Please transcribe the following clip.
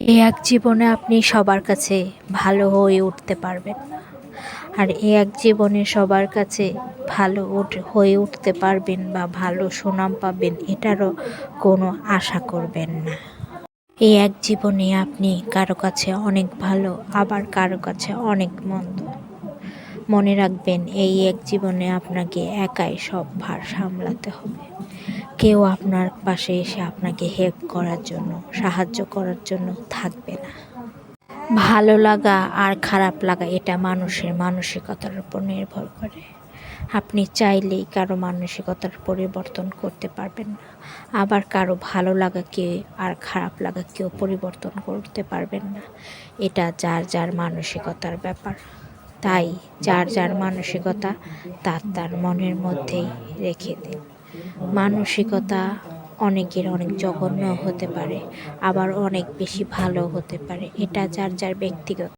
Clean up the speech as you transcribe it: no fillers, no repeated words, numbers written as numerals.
এই এক জীবনে আপনি সবার কাছে ভালো হয়ে উঠতে পারবেন না। আর এই এক জীবনে সবার কাছে ভালো হয়ে উঠতে পারবেন বা ভালো সুনাম পাবেন এটারও কোনো আশা করবেন না। এই এক জীবনে আপনি কারো কাছে অনেক ভালো, আবার কারো কাছে অনেক মন্দ। মনে রাখবেন, এই এক জীবনে আপনাকে একাই সব ভার সামলাতে হবে। কেউ আপনার পাশে এসে আপনাকে হেল্প করার জন্য, সাহায্য করার জন্য থাকবে না। ভালো লাগা আর খারাপ লাগা এটা মানুষের মানসিকতার উপর নির্ভর করে। আপনি চাইলেই কারো মানসিকতার পরিবর্তন করতে পারবেন না, আবার কারো ভালো লাগাকে আর খারাপ লাগাকেও পরিবর্তন করতে পারবেন না। এটা যার যার মানসিকতার ব্যাপার। তাই যার যার মানসিকতা তার তার মনের মধ্যেই রেখে দিন। মানসিকতা অনেকের অনেক জঘন্য হতে পারে, আবার অনেক বেশি ভালো হতে পারে। এটা যার যার ব্যক্তিগত